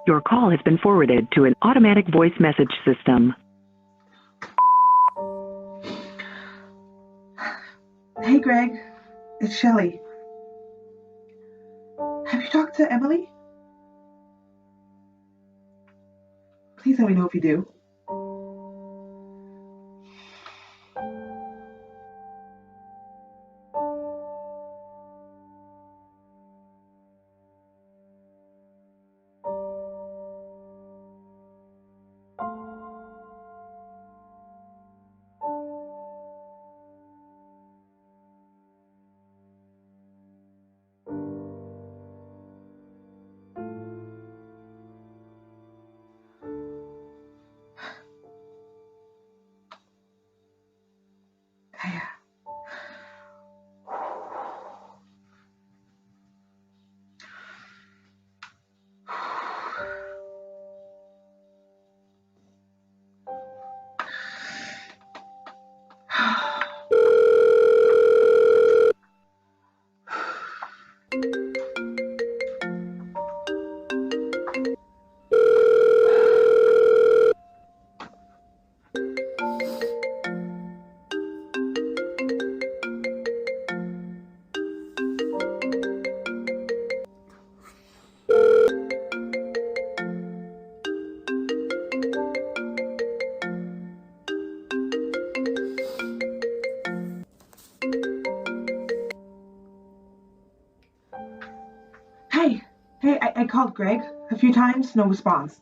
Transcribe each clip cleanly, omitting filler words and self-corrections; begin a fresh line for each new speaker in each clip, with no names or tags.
Your call has been forwarded to an automatic voice message system.
Hey, Greg. It's Shelley. Have you talked to Emily? Please let me know if you do. Hey, I called Greg a few times, no response.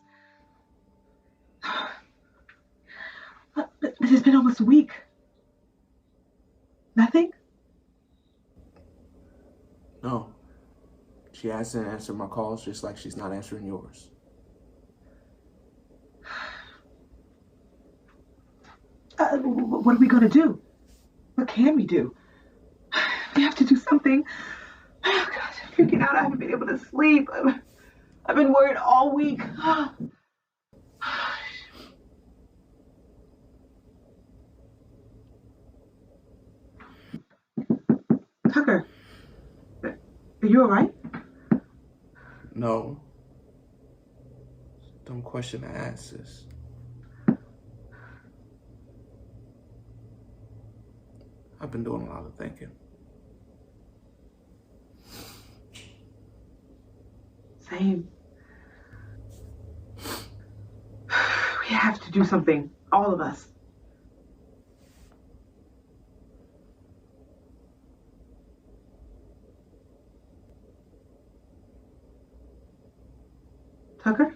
But it's been almost a week. Nothing?
No. She hasn't answered my calls just like she's not answering yours.
What are we going to do? What can we do? We have to do something. Oh, God, I'm freaking out. I haven't been able to sleep. I've been worried all week. Tucker, are you all right?
No. Don't question the answers. I've been doing a lot of thinking.
Same. We have to do something, all of us. Tucker?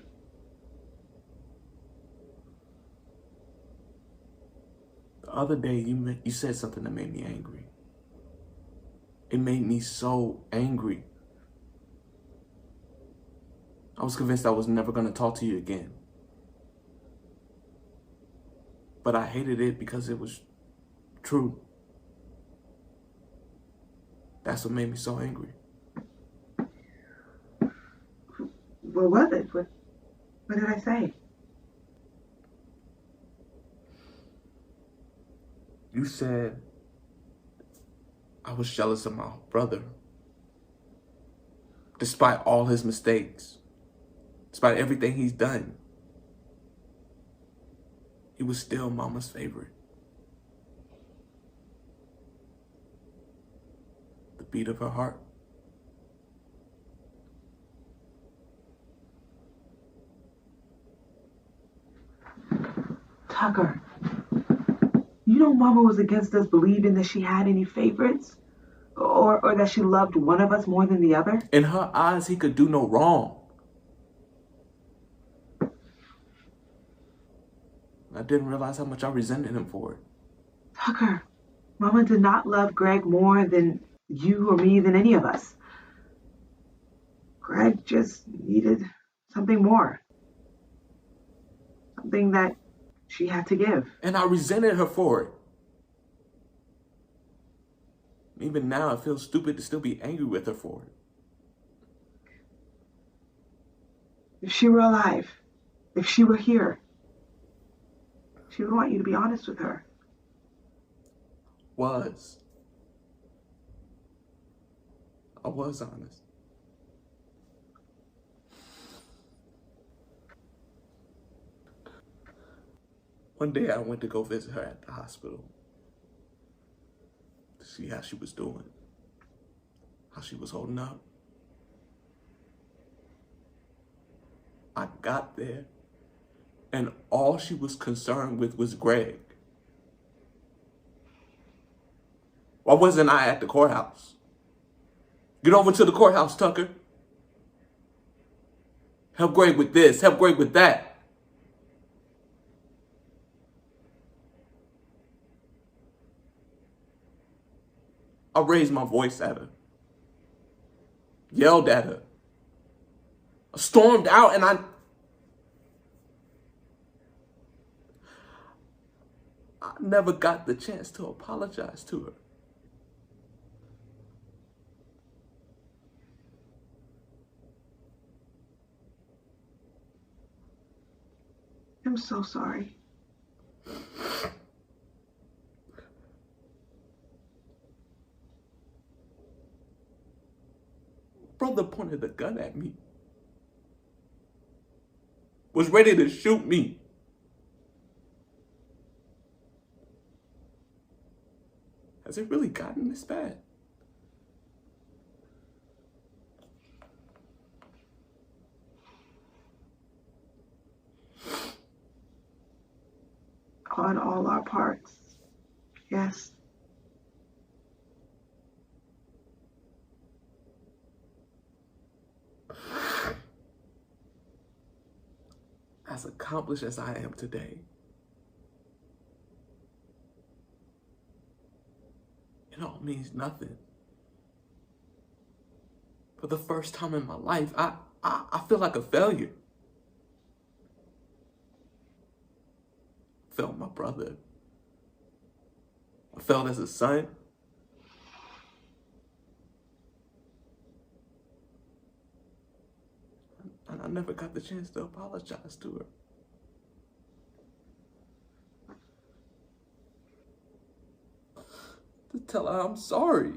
The other day, you said something that made me angry. It made me so angry. I was convinced I was never going to talk to you again. But I hated it because it was true. That's what made me so angry.
What was it? What did I say?
You said I was jealous of my brother. Despite all his mistakes, despite everything he's done, he was still Mama's favorite. The beat of her heart.
Tucker, you know Mama was against us believing that she had any favorites? Or that she loved one of us more than the other?
In her eyes, he could do no wrong. I didn't realize how much I resented him for it.
Tucker, Mama did not love Greg more than you or me than any of us. Greg just needed something more. Something that she had to give.
And I resented her for it. Even now, it feels stupid to still be angry with her for it.
If she were alive, if she were here, she would want you to be honest with her.
I was honest. One day I went to go visit her at the hospital to see how she was doing, how she was holding up. I got there, and all she was concerned with was Greg. Why wasn't I at the courthouse? Get over to the courthouse, Tucker. Help Greg with this, help Greg with that. I raised my voice at her, yelled at her. I stormed out, and I never got the chance to apologize to her.
I'm so sorry.
Brother pointed a gun at me, was ready to shoot me. Has it really gotten this bad?
On all our parts. Yes.
As accomplished as I am today, it all means nothing. For the first time in my life, I feel like a failure. I failed my brother. I failed as a son. And I never got the chance to apologize to her. To tell her I'm sorry.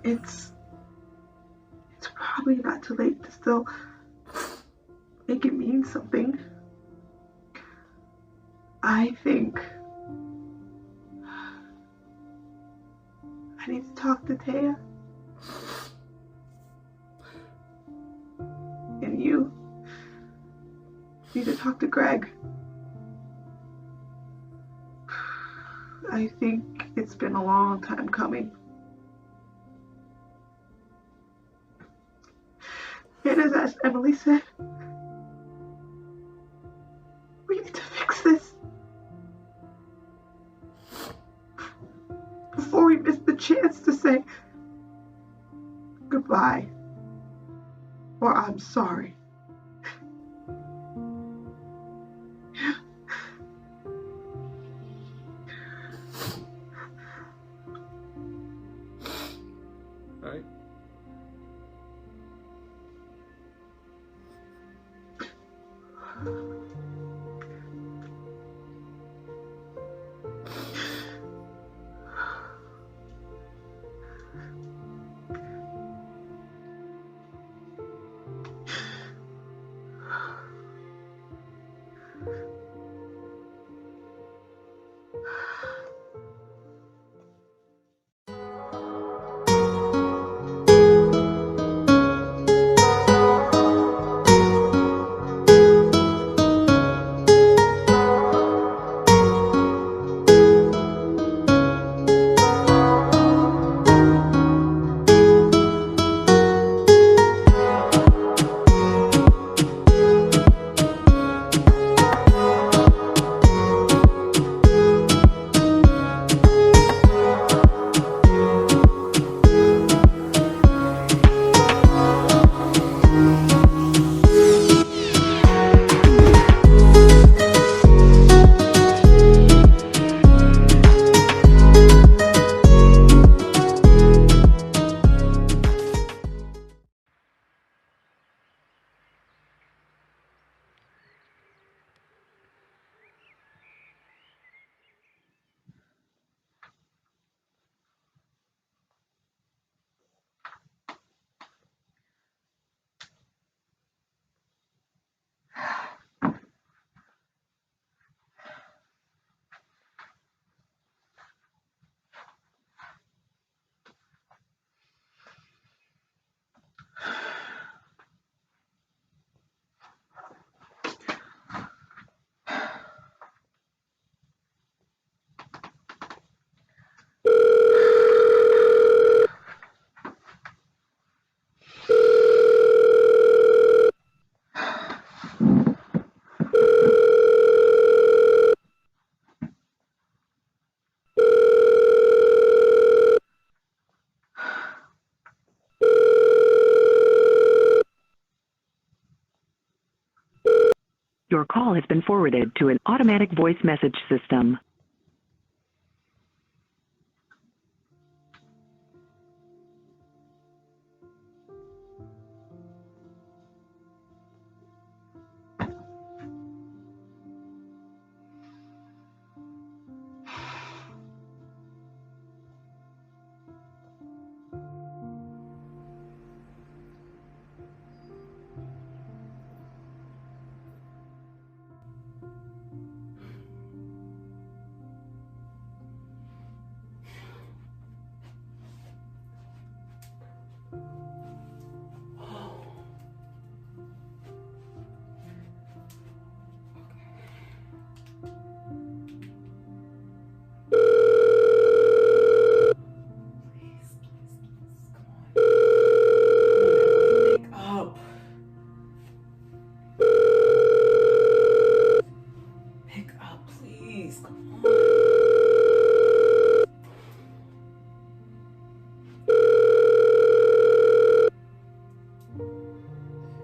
It's probably not too late to still make it mean something. I think I need to talk to Taya. And you need to talk to Greg. I think it's been a long time coming. And as Emily said, we need to fix this before we miss the chance to say goodbye or I'm sorry.
Right?
been forwarded to an automatic voice message system.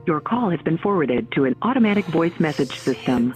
Your call has been forwarded to an automatic voice message system.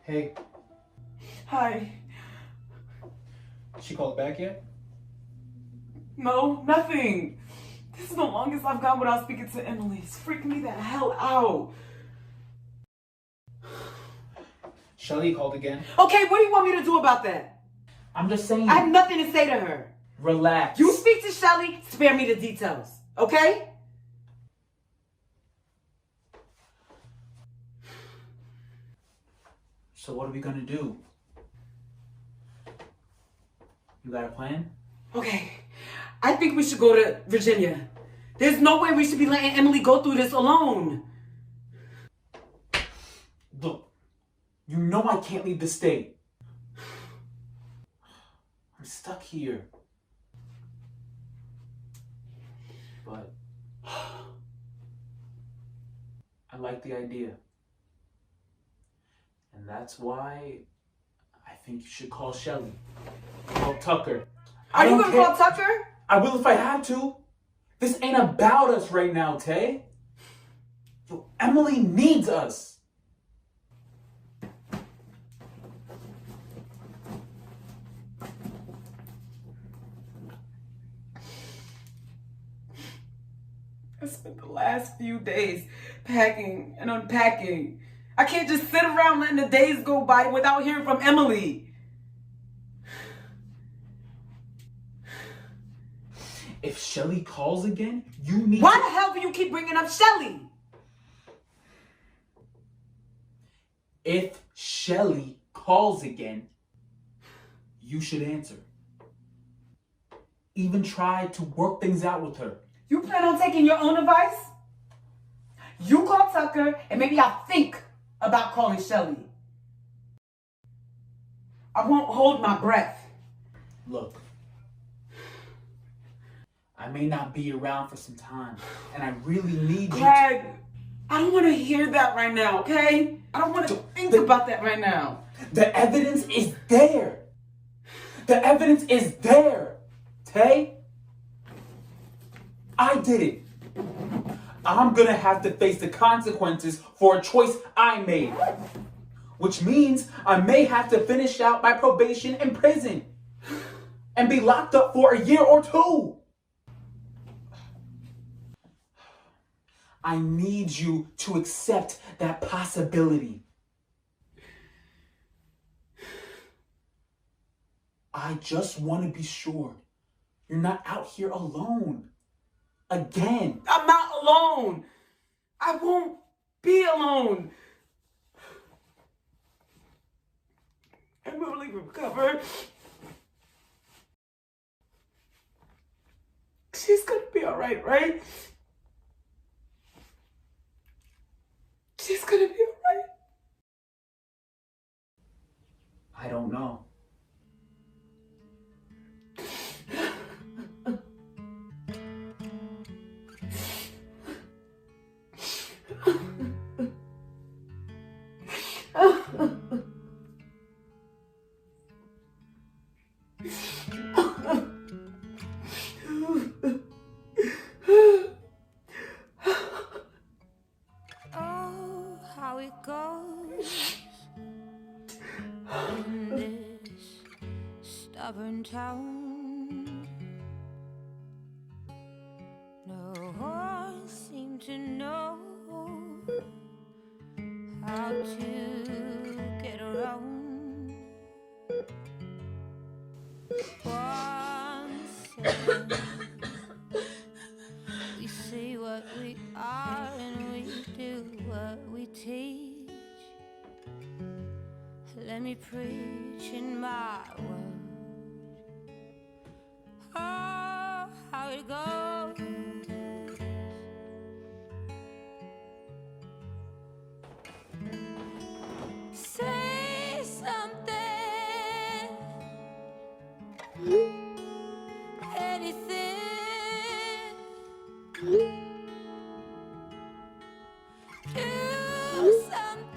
Hey.
Hi.
She called back yet?
No, nothing. This is the longest I've gone without speaking to Emily. It's freaking me the hell out.
Shelly called again.
Okay, what do you want me to do about that?
I'm just saying.
I have nothing to say to her.
Relax.
You speak to Shelly, spare me the details, okay?
So what are we gonna do? You got a plan?
Okay, I think we should go to Virginia. There's no way we should be letting Emily go through this alone.
Look, you know I can't leave the state. I'm stuck here. But I like the idea. And that's why I think you should call Shelly. Call Tucker.
Are you gonna call Tucker?
I will if I have to. This ain't about us right now, Tay. Yo, Emily needs us.
I spent the last few days packing and unpacking. I can't just sit around letting the days go by without hearing from Emily.
If Shelly calls again, you need
Why the hell do you keep bringing up Shelly?
If Shelly calls again, you should answer. Even try to work things out with her.
You plan on taking your own advice? You call Tucker, and maybe I'll think about calling Shelly. I won't hold my breath.
Look, I may not be around for some time, and I really need you.
Greg, I don't want to hear that right now, okay? I don't want to think about that right now.
The evidence is there. The evidence is there, Tay. I did it. I'm gonna have to face the consequences for a choice I made. Which means I may have to finish out my probation in prison and be locked up for a year or two. I need you to accept that possibility. I just want to be sure you're not out here alone. Again.
I'm not alone. I won't be alone. Emily will recover. She's gonna be all right, right? She's gonna be all right.
I don't know.
Oh, how it goes in this stubborn town. No one seems to know how to get around. One second, we say what we are and we do what we teach. Let me preach in my words. Oh, how it goes. Say something, anything. Do something.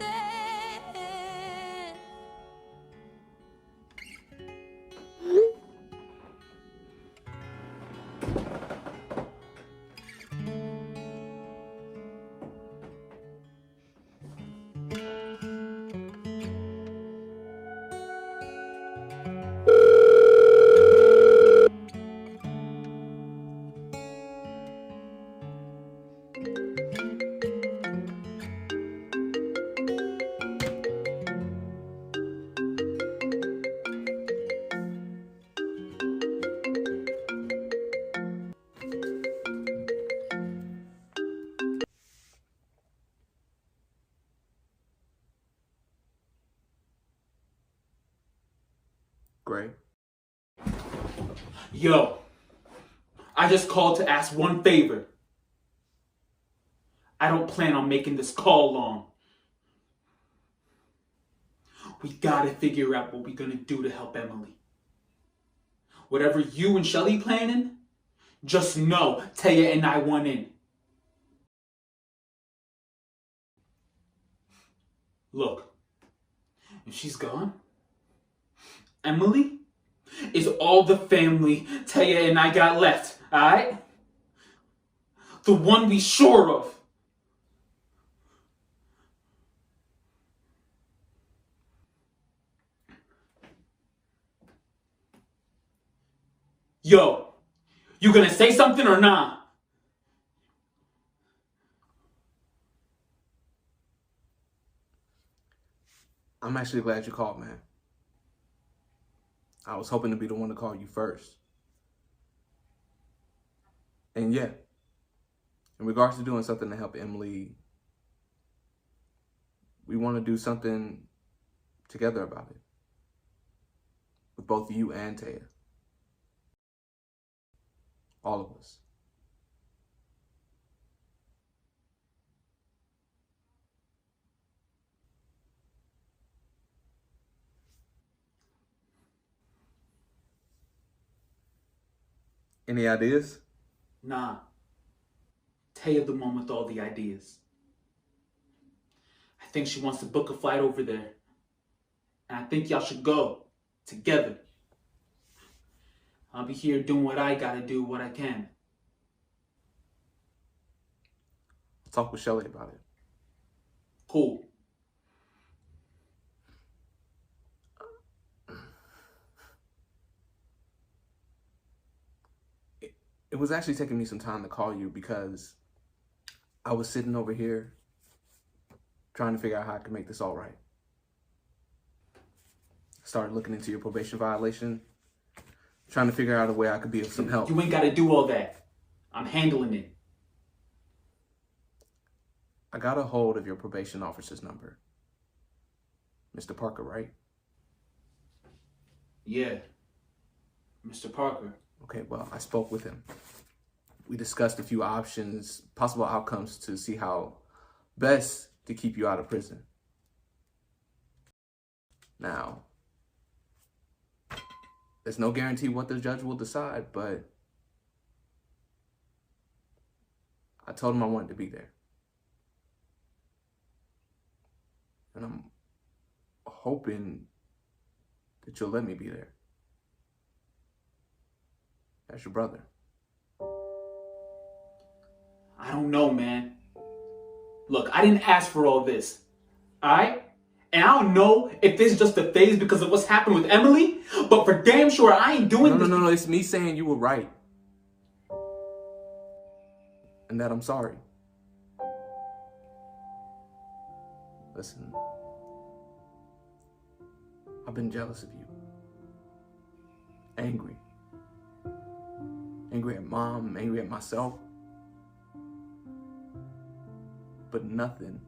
Gray.
Yo, I just called to ask one favor. I don't plan on making this call long. We gotta figure out what we're gonna do to help Emily. Whatever you and Shelly planning, just know Taya and I want in. Look, if she's gone, Emily is all the family Taya and I got left, alright? The one we sure of. Yo, you gonna say something or not?
I'm actually glad you called, man. I was hoping to be the one to call you first. And yeah, in regards to doing something to help Emily, we want to do something together about it. With both you and Taya. All of us. Any ideas?
Nah. Taya the one with all the ideas. I think she wants to book a flight over there. And I think y'all should go. Together. I'll be here doing what I gotta do, what I can.
I'll talk with Shelly about it.
Cool.
It was actually taking me some time to call you because I was sitting over here trying to figure out how I could make this all right. Started looking into your probation violation, trying to figure out a way I could be of some help.
You ain't gotta do all that. I'm handling it.
I got a hold of your probation officer's number. Mr. Parker, right?
Yeah. Mr. Parker.
Okay, well, I spoke with him. We discussed a few options, possible outcomes to see how best to keep you out of prison. Now, there's no guarantee what the judge will decide, but I told him I wanted to be there. And I'm hoping that you'll let me be there. That's your brother.
I don't know, man. Look, I didn't ask for all this. Alright? And I don't know if this is just a phase because of what's happened with Emily, but for damn sure I ain't doing this.
No, it's me saying you were right. And that I'm sorry. Listen, I've been jealous of you. Angry. Angry at Mom, angry at myself. But nothing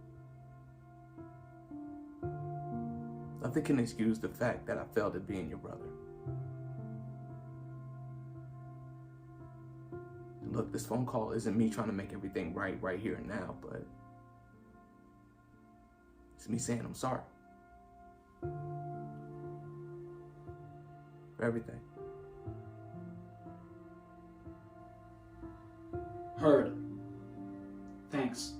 can excuse the fact that I failed at being your brother. And look, this phone call isn't me trying to make everything right here and now, but it's me saying I'm sorry. For everything.
Heard. Thanks.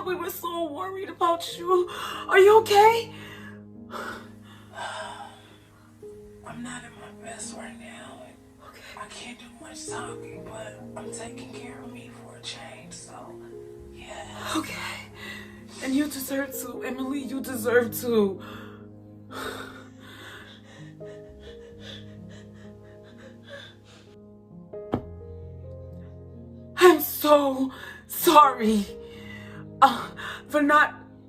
We were so worried about you. Are you okay?
I'm not in my best right now.
Okay.
I can't do much talking, but I'm taking care of me for a change, so yeah.
Okay. And you deserve to, Emily. You deserve to. I'm so sorry.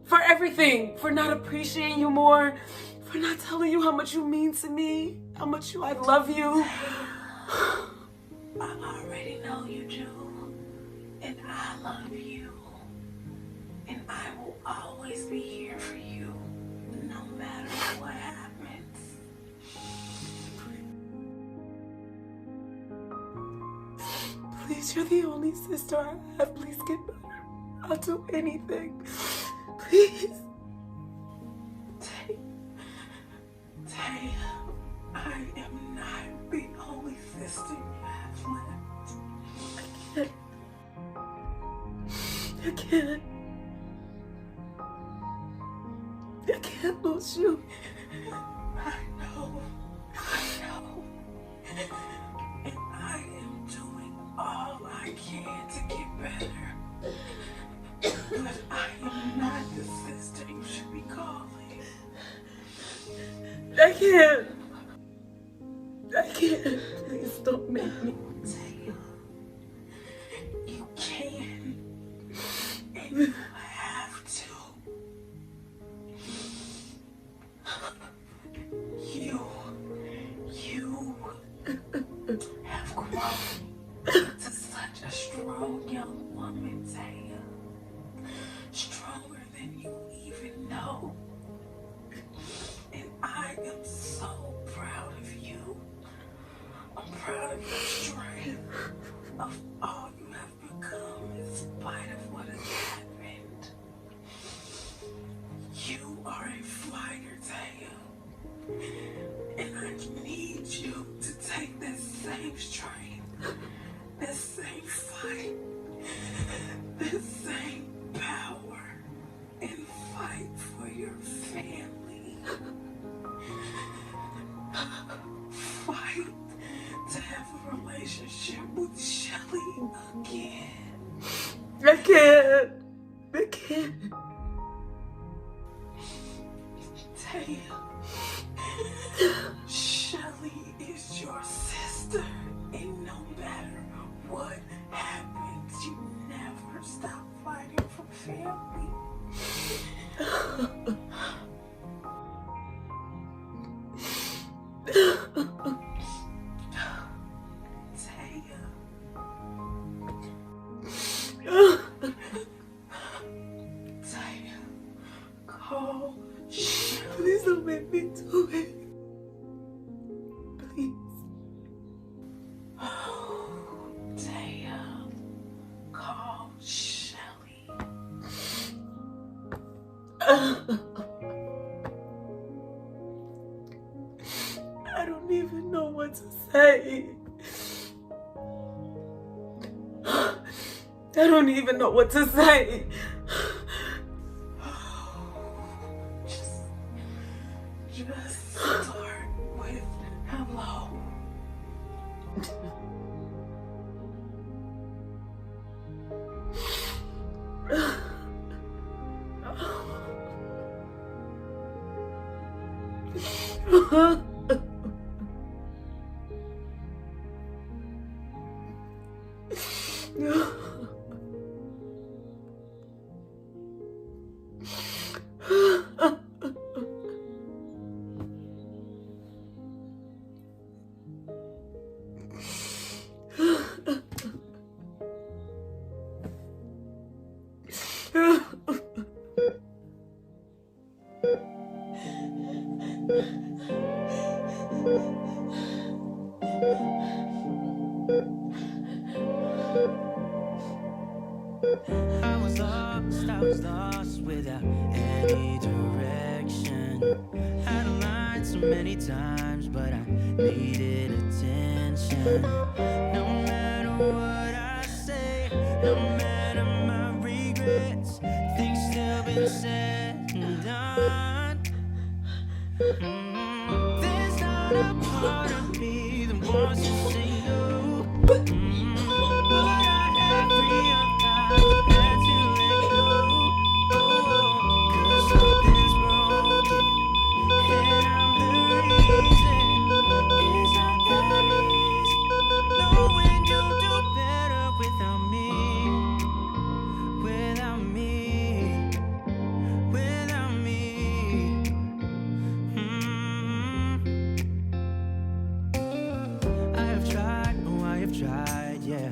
For everything, for not appreciating you more, for not telling you how much you mean to me, how much I love you.
I already know you do, and I love you, and I will always be here for you, no matter what happens.
Please, you're the only sister I have. Please get better. I'll do anything. Please.
Taya, I am not the only sister you have left.
I can't lose you.
I know. And I am doing all I can to get better. But I am not the sister you should be calling.
I can't. Please don't make me.
Taya, you can. And you have to. You have grown to such a strong young woman, Taya. Stronger than you even know. And I am so proud of you. I'm proud of your strength, of all you have become in spite of what has happened. You are a fighter, Taya. And I need you to take that same strength, that same fight, that same power, and fight for your family. Fight to have a relationship with Shelly again.
I can't.
Taya, Shelly is your sister, and no matter what happens, you never stop fighting for family. Taya. Taya, call Shelly.
Please don't make me do it. Please.
Taya, call Shelly.
I don't even know what to say. I don't even know what to say.
Just start with hello.
I was lost without any direction. Had a line so many times, but I needed attention. No matter what I say, no matter my regrets, things still been said and done. There's not a part of me that wants to say no. But I have realized I had to let go. Cause something's broken, and I'm the reason. It's not that easy, knowing you'll do better without me. Without me, without me. I have tried, oh I have tried, yeah,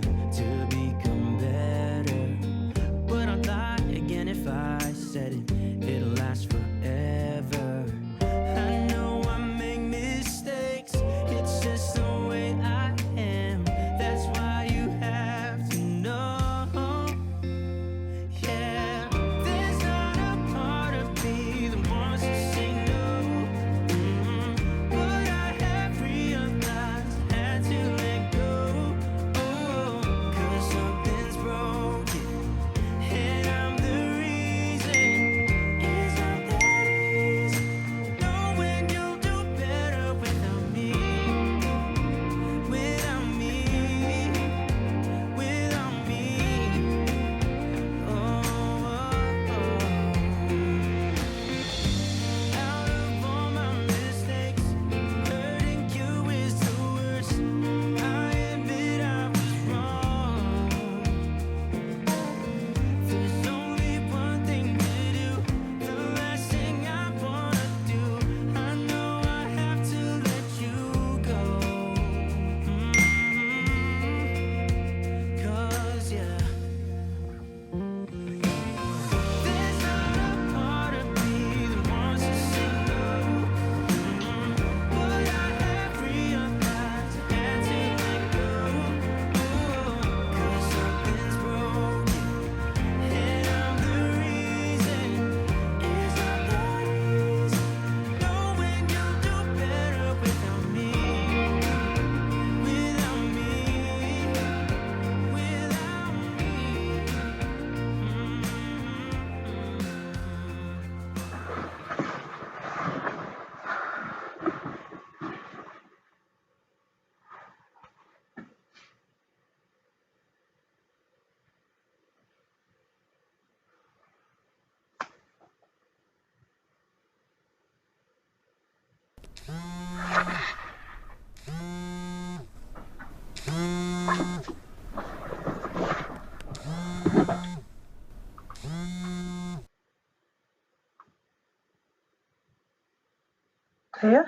Taya?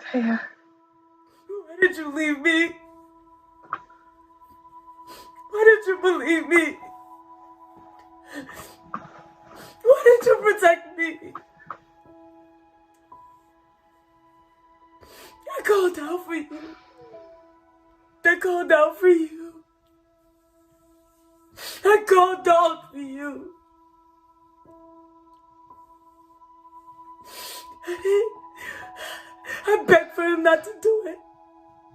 Taya.
Why did you leave me? Why did you believe me? Why did you protect me? I called out for you. I called out for you. I called out for you. I begged for him not to do it.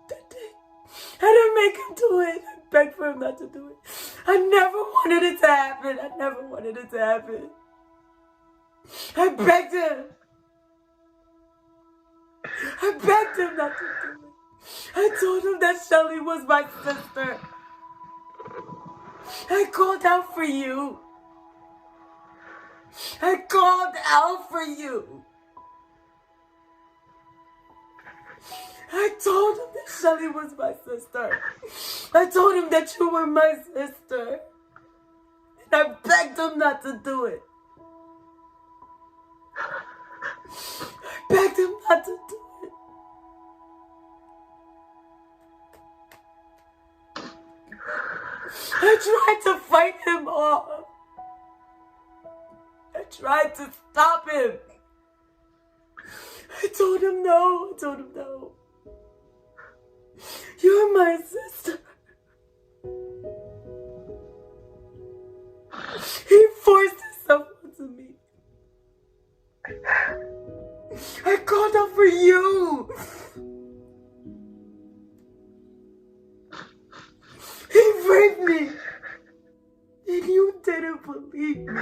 That day. I didn't make him do it. I begged for him not to do it. I never wanted it to happen. I never wanted it to happen. I begged him. I begged him not to do it. I told him that Shelly was my sister. I called out for you. I called out for you. I told him that Shelly was my sister. I told him that you were my sister. And I begged him not to do it. I begged him not to do it. I tried to fight him off. I tried to stop him. I told him no. I told him no. You're my sister. He forced himself onto me. I called out for you. He raped me. And you didn't believe me.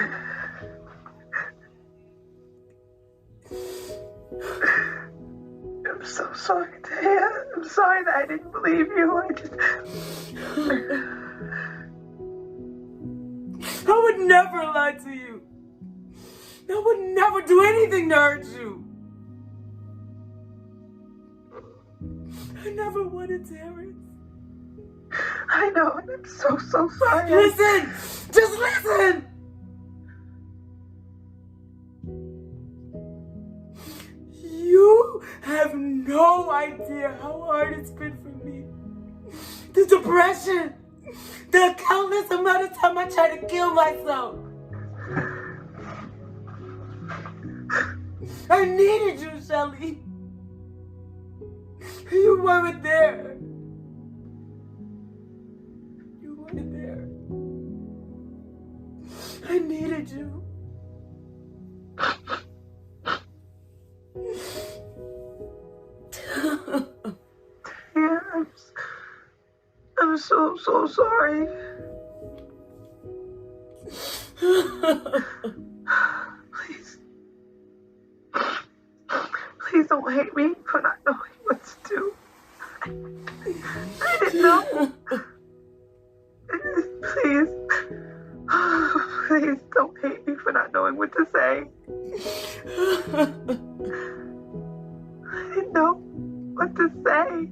I'm so sorry, Taya. I'm sorry that I didn't believe you.
I would never lie to you. I would never do anything to hurt you. I never wanted Terrence.
I know, and I'm so sorry.
Listen! Just listen! You have no idea how hard it's been for me. The depression. The countless amount of time I tried to kill myself. I needed you, Shelly. You weren't there. You weren't there. I needed you.
Yeah, I'm so sorry. Please don't hate me for not knowing what to do. I didn't know. Please don't hate me for not knowing what to say. I didn't know what to say.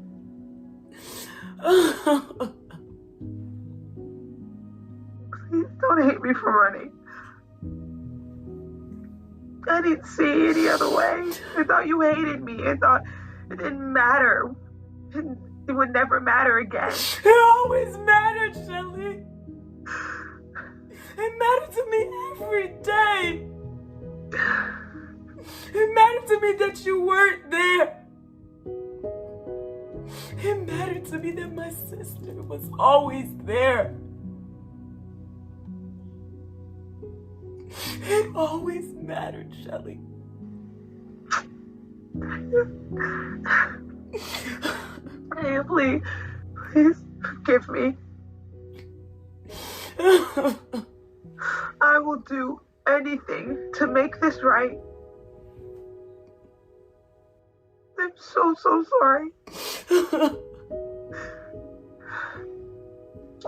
Please don't hate me for running. I didn't see any other way. I thought you hated me. I thought it didn't matter. It would never matter again.
It always mattered, Shelly. It mattered to me every day. It mattered to me that you weren't there. It mattered to me that my sister was always there. It always mattered, Shelly.
Hey, please forgive me. I will do anything to make this right. I'm so sorry.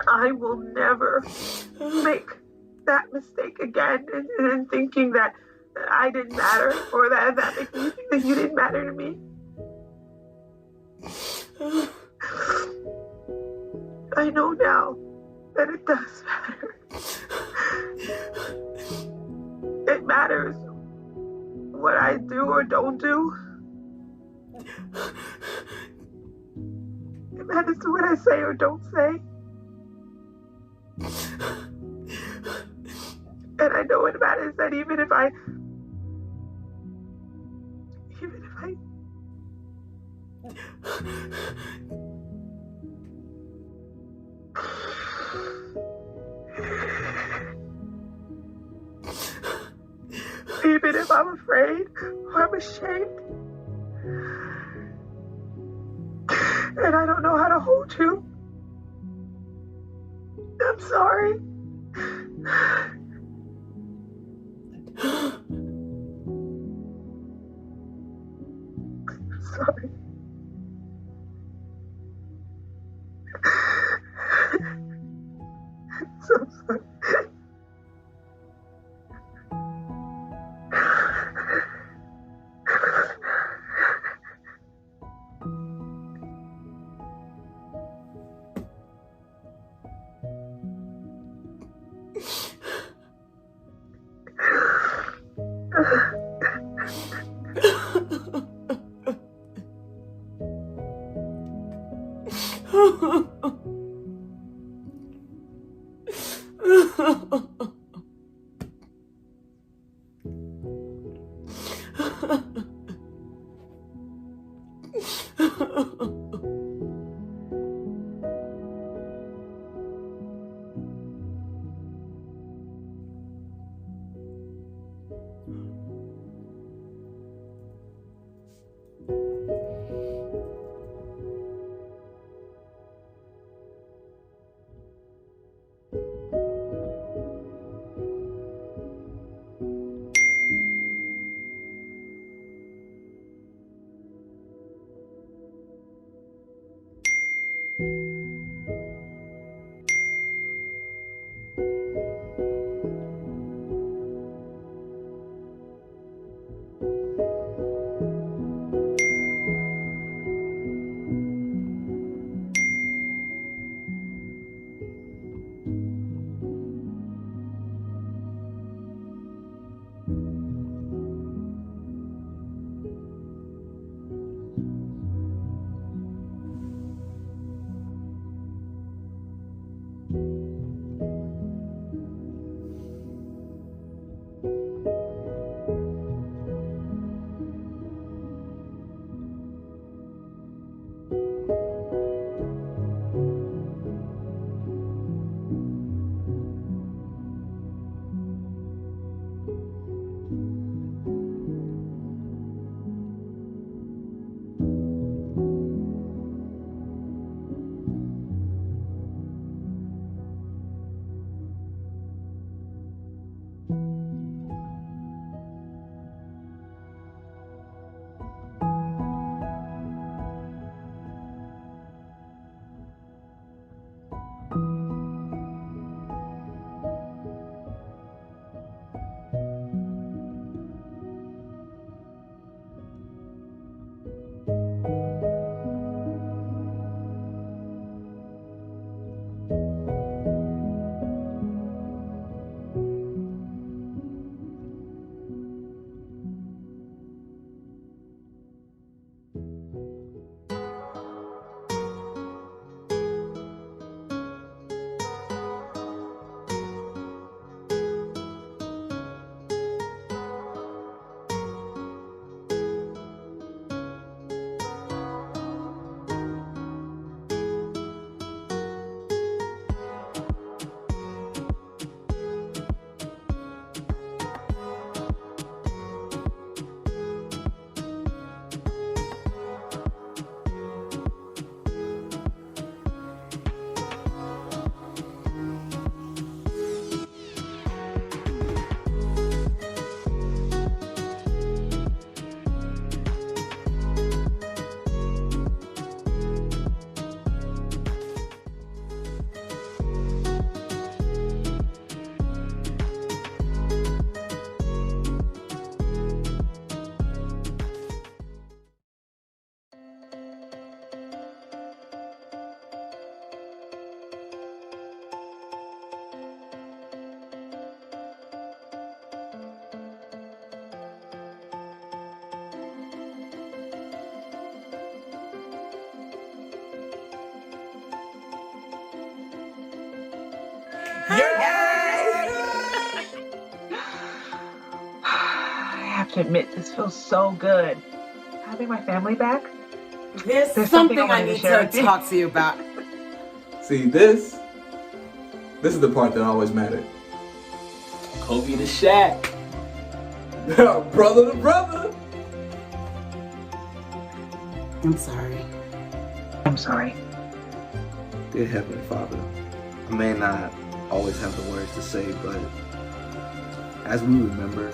I will never make that mistake again in thinking that I didn't matter, or that makes me think that you didn't matter to me. I know now that it does matter. It matters what I do or don't do. It matters to what I say or don't say. And I know it matters that even if I even if I'm afraid or I'm ashamed and I don't know how to hold you, I'm sorry. I'm sorry. So sorry. to admit, this feels so good. Having my family back.
There's
something
something
I
I
wanted to
need
share
to
with you.
talk to you about.
See, this is the part that always mattered.
Kobe to Shaq.
Brother to brother.
I'm sorry.
I'm sorry.
Dear Heavenly Father, I may not always have the words to say, but as we remember